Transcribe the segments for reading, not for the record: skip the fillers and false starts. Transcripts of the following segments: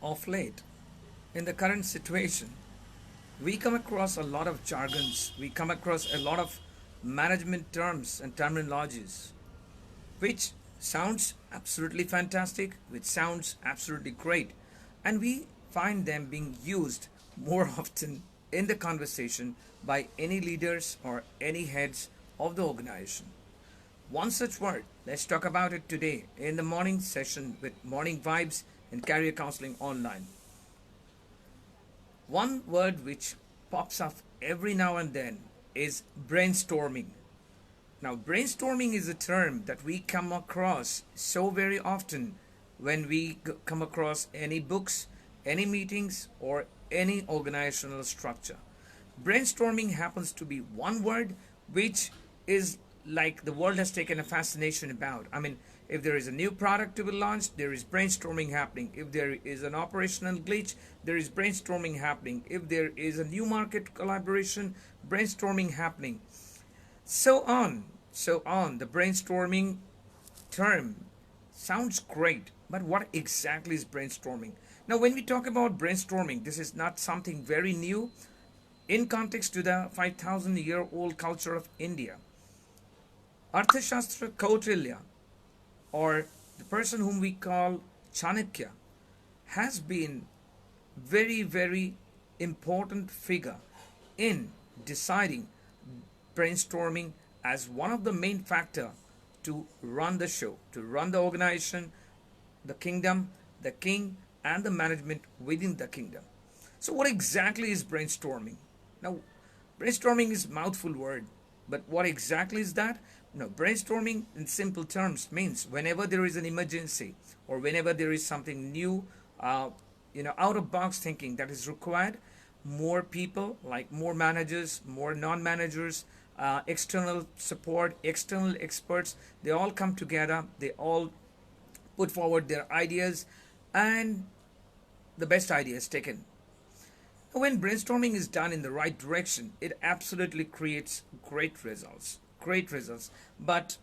Of late, in the current situation, we come across a lot of jargons, we come across a lot of management terms and terminologies, which sounds absolutely fantastic, which sounds absolutely great, and we find them being used more often in the conversation by any leaders or any heads of the organization. One such word, let's talk about it today in the morning session with Morning Vibes and Career Counseling Online. One word which pops up every now and then is brainstorming. Now, brainstorming is a term that we come across so very often when we come across any books, any meetings, or any organizational structure. Brainstorming happens to be one word which is like the world has taken a fascination about. I mean, if there is a new product to be launched, there is brainstorming happening. If there is an operational glitch, there is brainstorming happening. If there is a new market collaboration, brainstorming happening. So on, so on. The brainstorming term sounds great, but what exactly is brainstorming? Now, when we talk about brainstorming, this is not something very new in context to the 5,000-year-old culture of India. Arthashastra Kautilya, or the person whom we call Chanakya, has been very, very important figure in deciding brainstorming as one of the main factor to run the show, to run the organization, the kingdom, the king, and the management within the kingdom. So what exactly is brainstorming? Now, brainstorming is a mouthful word, but what exactly is that? No, brainstorming in simple terms means whenever there is an emergency or whenever there is something new, out of box thinking that is required, more people, like more managers, more non-managers, external support, external experts, they all come together, they all put forward their ideas, and the best idea is taken. When brainstorming is done in the right direction, it absolutely creates great results. Great results. But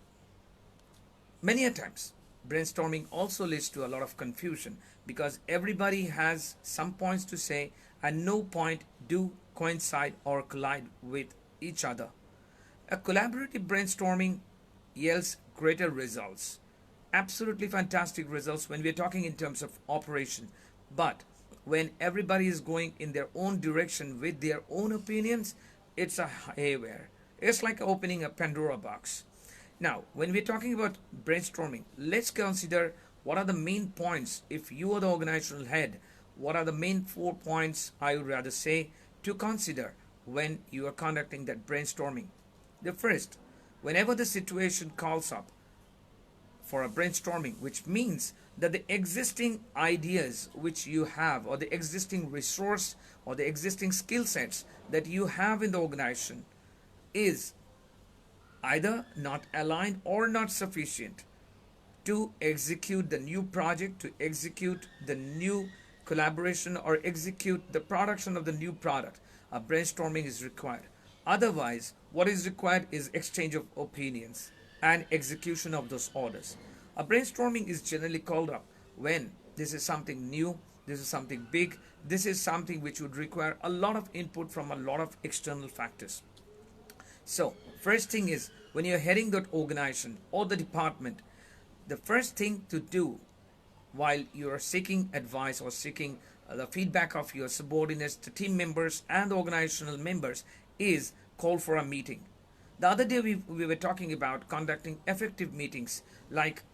many a times, brainstorming also leads to a lot of confusion because everybody has some points to say and no point do coincide or collide with each other. A collaborative brainstorming yields greater results. Absolutely fantastic results when we're talking in terms of operation. But when everybody is going in their own direction with their own opinions, it's a haywire. It's like opening a Pandora box. Now, when we're talking about brainstorming, let's consider what are the main points. If you are the organizational head, what are the main 4 points, I would rather say, to consider when you are conducting that brainstorming? The first, whenever the situation calls up for a brainstorming, which means that the existing ideas which you have, or the existing resource, or the existing skill sets that you have in the organization is either not aligned or not sufficient to execute the new project, to execute the new collaboration, or execute the production of the new product. A brainstorming is required. Otherwise, what is required is exchange of opinions and execution of those orders. A brainstorming is generally called up when this is something new, this is something big, this is something which would require a lot of input from a lot of external factors. So, first thing is when you're heading that organization or the department, the first thing to do while you're seeking advice or seeking the feedback of your subordinates, the team members, and the organizational members is call for a meeting. The other day we were talking about conducting effective meetings, like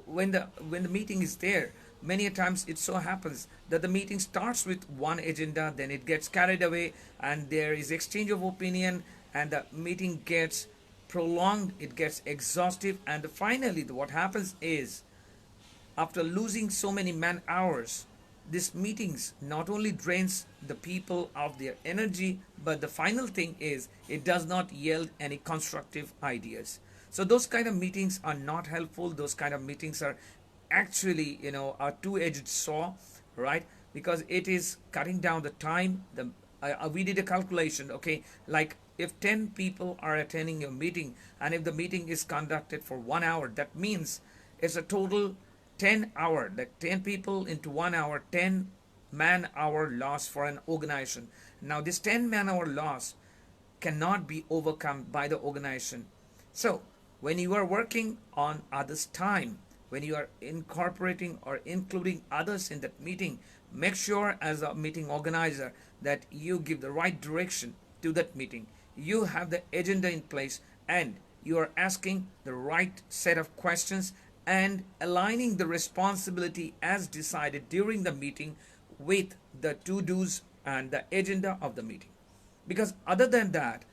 when the meeting is there, many a times it so happens that the meeting starts with one agenda, then it gets carried away and there is exchange of opinion and the meeting gets prolonged, it gets exhaustive, and finally what happens is, after losing so many man hours, these meetings not only drains the people of their energy, but the final thing is it does not yield any constructive ideas. So those kind of meetings are not helpful. Those kind of meetings are actually a two-edged saw, right? Because it is cutting down the time. We did a calculation, okay, like if 10 people are attending your meeting and if the meeting is conducted for 1 hour, that means it's a total 10 hour, like 10 people into 1 hour, 10 man hour loss for an organization. Now, this 10 man hour loss cannot be overcome by the organization. So, when you are working on others' time, when you are incorporating or including others in that meeting, make sure as a meeting organizer that you give the right direction to that meeting. You have the agenda in place and you are asking the right set of questions and aligning the responsibility as decided during the meeting with the to dos and the agenda of the meeting. Because other than that,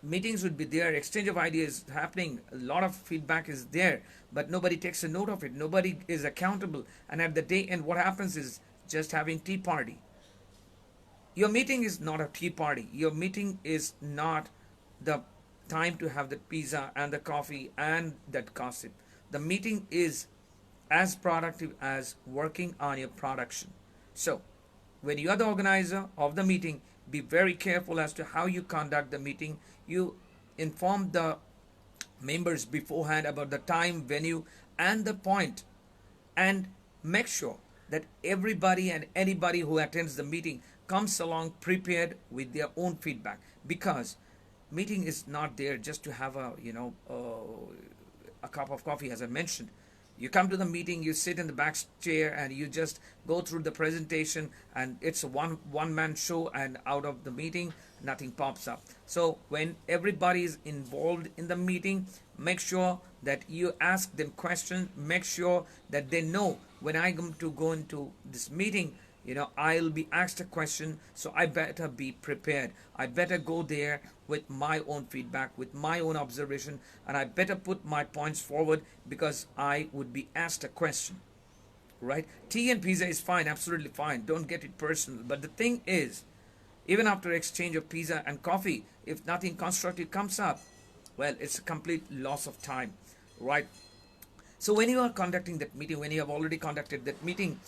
meetings would be there, exchange of ideas happening, a lot of feedback is there, but nobody takes a note of it, nobody is accountable, and at the day end what happens is just having tea party. Your meeting is not a tea party, your meeting is not the time to have the pizza and the coffee and that gossip. The meeting is as productive as working on your production. So when you are the organizer of the meeting, be very careful as to how you conduct the meeting. You inform the members beforehand about the time, venue, and the point, and make sure that everybody and anybody who attends the meeting comes along prepared with their own feedback, because meeting is not there just to have a cup of coffee, as I mentioned. You come to the meeting, you sit in the back chair, and you just go through the presentation, and it's a one man show, and out of the meeting, nothing pops up. So when everybody is involved in the meeting, make sure that you ask them questions. Make sure that they know when I come to go into this meeting, I'll be asked a question, so I better be prepared. I better go there with my own feedback, with my own observation, and I better put my points forward because I would be asked a question. Right? Tea and pizza is fine, absolutely fine. Don't get it personal. But the thing is, even after exchange of pizza and coffee, if nothing constructive comes up, well, it's a complete loss of time. Right? So when you are conducting that meeting, when you have already conducted that meeting,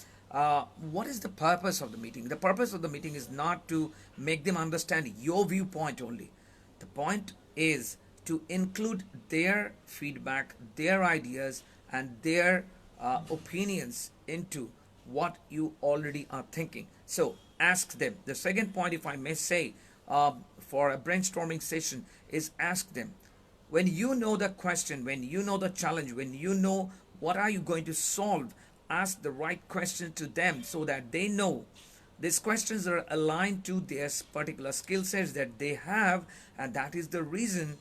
what is the purpose of the meeting? The purpose of the meeting is not to make them understand your viewpoint only. The point is to include their feedback, their ideas, and their opinions into what you already are thinking. So ask them. The second point, if I may say, for a brainstorming session is ask them. When you know the question, when you know the challenge, when you know what are you going to solve, ask the right question to them so that they know these questions are aligned to their particular skill sets that they have, and that is the reason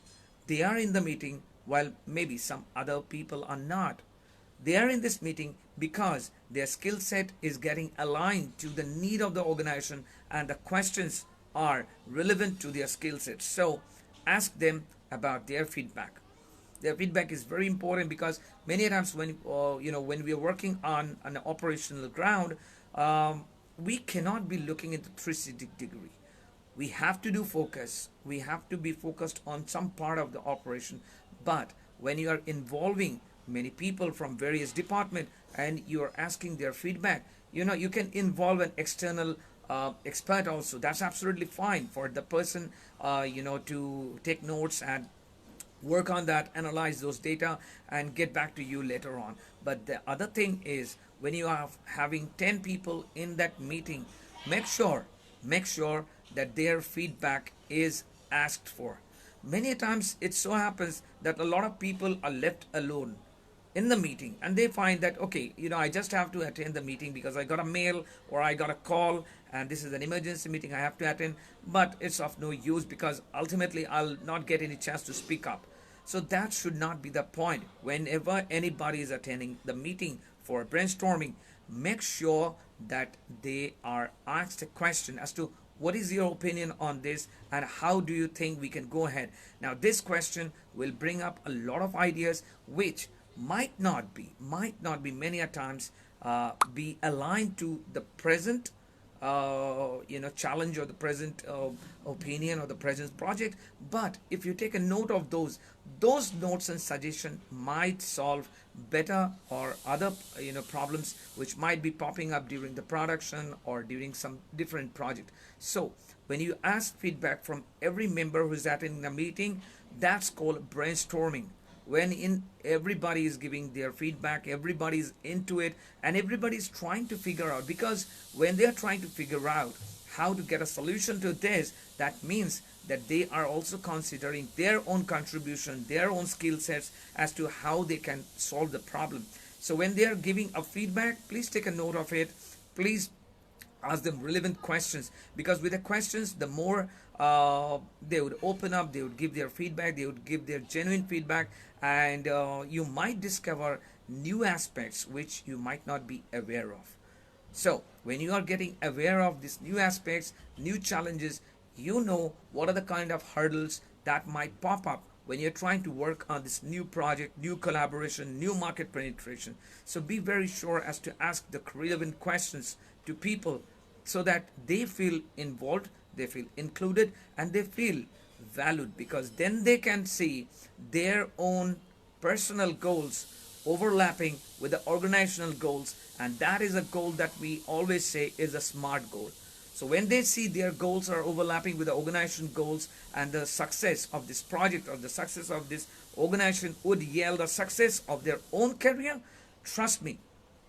they are in the meeting while maybe some other people are not. They are in this meeting because their skill set is getting aligned to the need of the organization and the questions are relevant to their skill set. So ask them about their feedback. Their feedback is very important because many times when we are working on an operational ground, we cannot be looking at the 360 degree. We have to do focus. We have to be focused on some part of the operation. But when you are involving many people from various departments and you are asking their feedback, you can involve an external expert also. That's absolutely fine for the person to take notes and work on that, analyze those data, and get back to you later on. But the other thing is, when you are having 10 people in that meeting, make sure that their feedback is asked for. Many times it so happens that a lot of people are left alone in the meeting and they find that, okay, I just have to attend the meeting because I got a mail or I got a call and this is an emergency meeting I have to attend, but it's of no use because ultimately I'll not get any chance to speak up. So that should not be the point. Whenever anybody is attending the meeting for brainstorming, make sure that they are asked a question as to what is your opinion on this and how do you think we can go ahead. Now this question will bring up a lot of ideas which might not be many a times be aligned to the present challenge or the present opinion or the present project. But if you take a note of those notes and suggestion might solve better or other problems which might be popping up during the production or during some different project. So when you ask feedback from every member who's attending the meeting, that's called brainstorming. when in everybody is giving their feedback, everybody is into it, and everybody is trying to figure out, because when they are trying to figure out how to get a solution to this, that means that they are also considering their own contribution, their own skill sets as to how they can solve the problem. So when they are giving a feedback, please take a note of it. Please ask them relevant questions, because with the questions, the more they would open up, they would give their feedback, they would give their genuine feedback, and you might discover new aspects which you might not be aware of. So when you are getting aware of these new aspects, new challenges, you know what are the kind of hurdles that might pop up when you're trying to work on this new project, new collaboration, new market penetration. So be very sure as to ask the relevant questions to people, so that they feel involved, they feel included, and they feel valued, because then they can see their own personal goals overlapping with the organizational goals, and that is a goal that we always say is a SMART goal. So when they see their goals are overlapping with the organization goals, and the success of this project or the success of this organization would yield the success of their own career, trust me,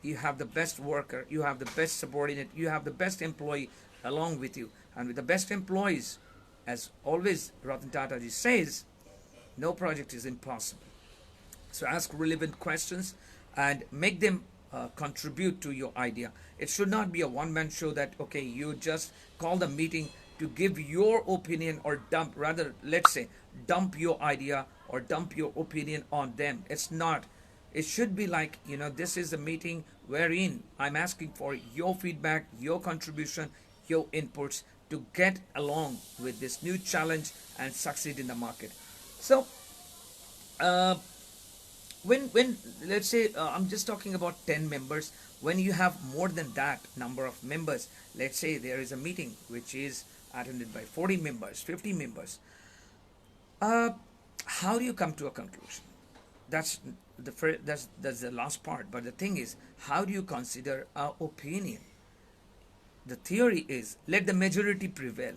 you have the best worker, you have the best subordinate, you have the best employee along with you. And with the best employees, as always Ratan Tata ji says, no project is impossible. So ask relevant questions and make them contribute to your idea. It should not be a one-man show that, okay, you just call the meeting to give your opinion or dump, rather, let's say, dump your idea or dump your opinion on them. It's not. It should be like, this is a meeting wherein I'm asking for your feedback, your contribution, your inputs to get along with this new challenge and succeed in the market. So, when let's say I'm just talking about 10 members, when you have more than that number of members, let's say there is a meeting which is attended by 40 members, 50 members, how do you come to a conclusion? That's that's the last part. But the thing is, how do you consider our opinion? The theory is, let the majority prevail.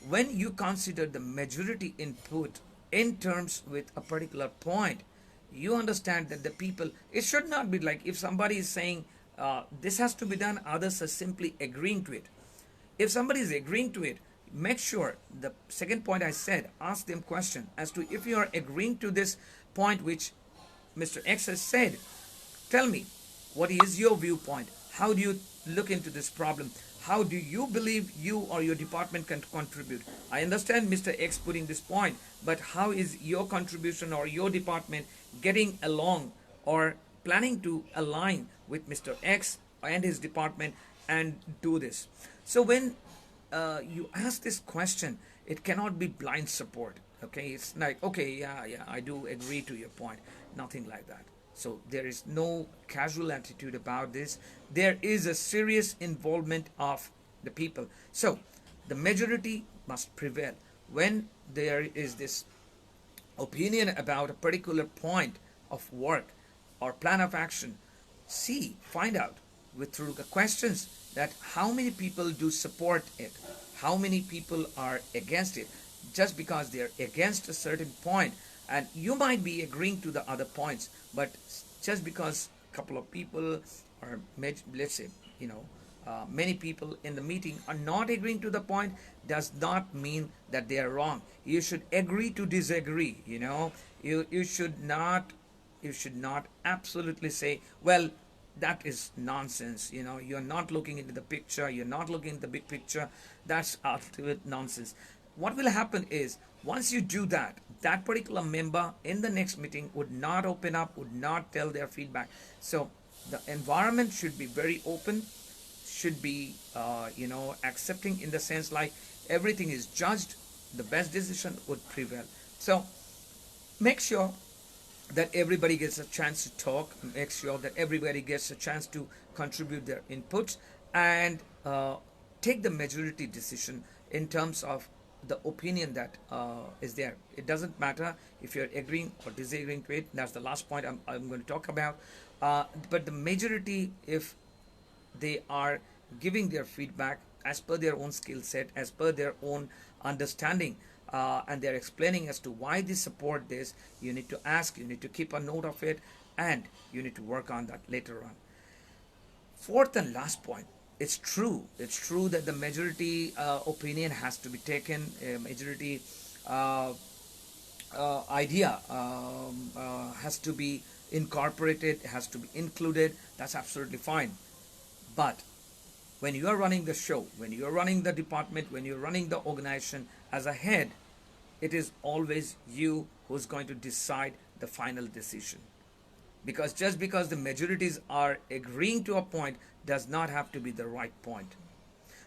When you consider the majority input in terms with a particular point, you understand that the people, it should not be like if somebody is saying this has to be done, others are simply agreeing to it. If somebody is agreeing to it, make sure, the second point I said, ask them question as to if you are agreeing to this point which Mr. X has said, tell me, what is your viewpoint? How do you look into this problem? How do you believe you or your department can contribute? I understand Mr. X putting this point, but how is your contribution or your department getting along or planning to align with Mr. X and his department and do this? So when you ask this question, it cannot be blind support. Okay, it's like, okay, yeah, I do agree to your point. Nothing like that. So there is no casual attitude about this. There is a serious involvement of the people. So the majority must prevail. When there is this opinion about a particular point of work or plan of action, find out through the questions that how many people do support it, how many people are against it. Just because they're against a certain point, and you might be agreeing to the other points, but just because a couple of people, or let's say, many people in the meeting are not agreeing to the point, does not mean that they are wrong. You should agree to disagree. You should not absolutely say, well, that is nonsense. You're not looking into the picture, you're not looking at the big picture. That's ultimate nonsense. What will happen is, once you do that, that particular member in the next meeting would not open up, would not tell their feedback. So the environment should be very open, should be accepting, in the sense like everything is judged, the best decision would prevail. So make sure that everybody gets a chance to talk, make sure that everybody gets a chance to contribute their inputs, and take the majority decision in terms of the opinion that is there. It doesn't matter if you're agreeing or disagreeing to it. That's the last point I'm going to talk about. But the majority, if they are giving their feedback as per their own skill set, as per their own understanding, and they're explaining as to why they support this. You need to ask, you need to keep a note of it, and you need to work on that later on. Fourth and last point, it's true that the majority opinion has to be taken, majority uh, idea has to be incorporated, has to be included. That's absolutely fine. But when you are running the show, when you are running the department, when you're running the organization as a head, it is always you who's going to decide the final decision. Because just because the majorities are agreeing to a point does not have to be the right point.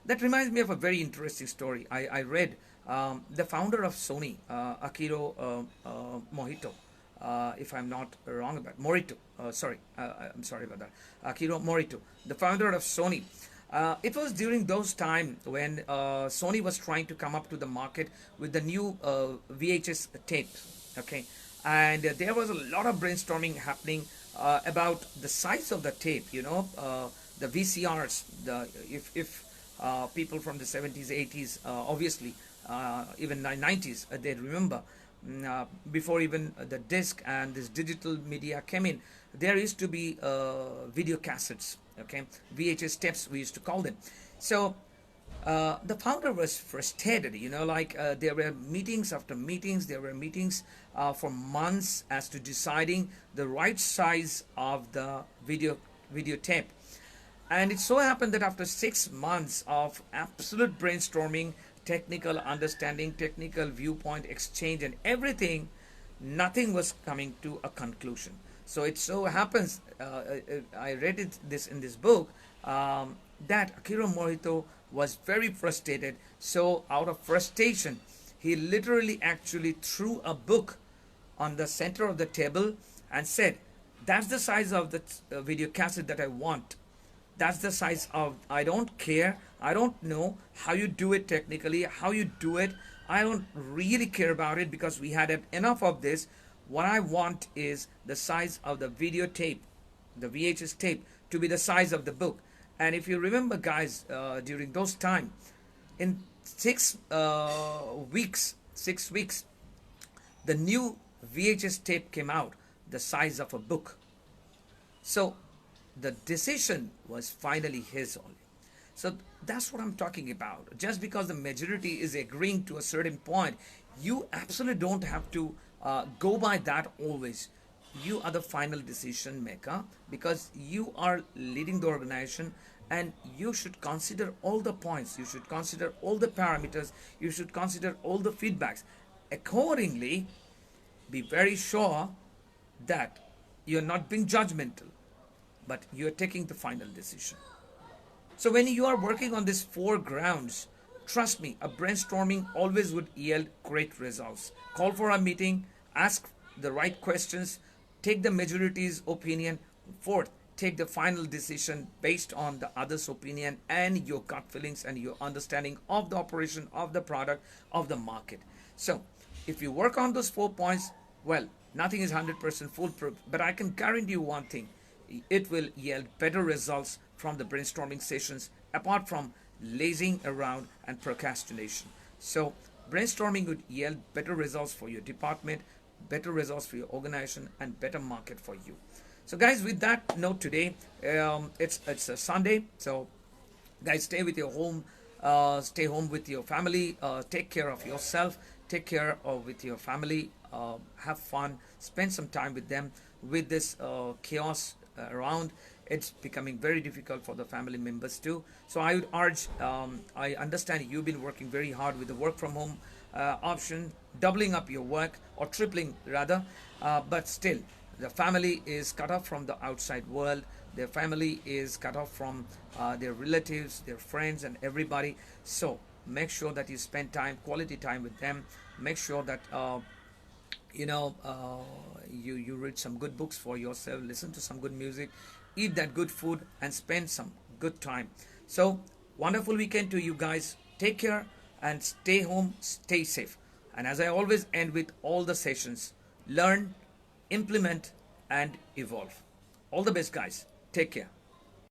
That reminds me of a very interesting story. I read the founder of Sony, Akiro Mohito, if I'm not wrong about Morito. I'm sorry about that. Akiro Morito, the founder of Sony. It was during those time when Sony was trying to come up to the market with the new VHS tape. Okay, and there was a lot of brainstorming happening about the size of the tape. The VCRs. If people from the 70s, 80s, obviously, even 90s, they remember before even the disc and this digital media came in, there used to be video cassettes, okay, VHS tapes we used to call them. So the founder was frustrated, there were meetings after meetings, there were meetings for months as to deciding the right size of the video tape. And it so happened that after 6 months of absolute brainstorming, technical understanding, technical viewpoint exchange, and everything, nothing was coming to a conclusion. So it so happens, I read this in this book, that Akira Morito was very frustrated. So out of frustration, he literally actually threw a book on the center of the table and said, "That's the size of the video cassette that I want. That's the size of, I don't care. I don't know how you do it technically, how you do it. I don't really care about it because we had enough of this. What I want is the size of the videotape, the VHS tape, to be the size of the book." And if you remember, guys, during those time, in 6 weeks, the new VHS tape came out, the size of a book. So the decision was finally his only. So that's what I'm talking about. Just because the majority is agreeing to a certain point, you absolutely don't have to go by that always. You are the final decision maker because you are leading the organization, and you should consider all the points, you should consider all the parameters, you should consider all the feedbacks. Accordingly, be very sure that you're not being judgmental, but you're taking the final decision. So when you are working on these four grounds, trust me, a brainstorming always would yield great results. Call for a meeting, ask the right questions, take the majority's opinion. Fourth, take the final decision based on the other's opinion and your gut feelings and your understanding of the operation, of the product, of the market. So if you work on those 4 points, well, nothing is 100% foolproof, but I can guarantee you one thing: it will yield better results from the brainstorming sessions, apart from lazing around and procrastination. So brainstorming would yield better results for your department, better results for your organization, and better market for you. So guys, with that note today, it's a Sunday, so guys, stay with your home, stay home with your family, take care of yourself, take care of with your family, have fun, spend some time with them. With this chaos around, it's becoming very difficult for the family members too. So I would urge, I understand you've been working very hard with the work from home option, doubling up your work or tripling rather, but still the family is cut off from the outside world. Their family is cut off from their relatives, their friends, and everybody. So make sure that you spend time, quality time with them. Make sure that you read some good books for yourself, listen to some good music, eat that good food, and spend some good time. So wonderful weekend to you guys. Take care and stay home, stay safe. And as I always end with all the sessions, learn, implement, and evolve. All the best, guys. Take care.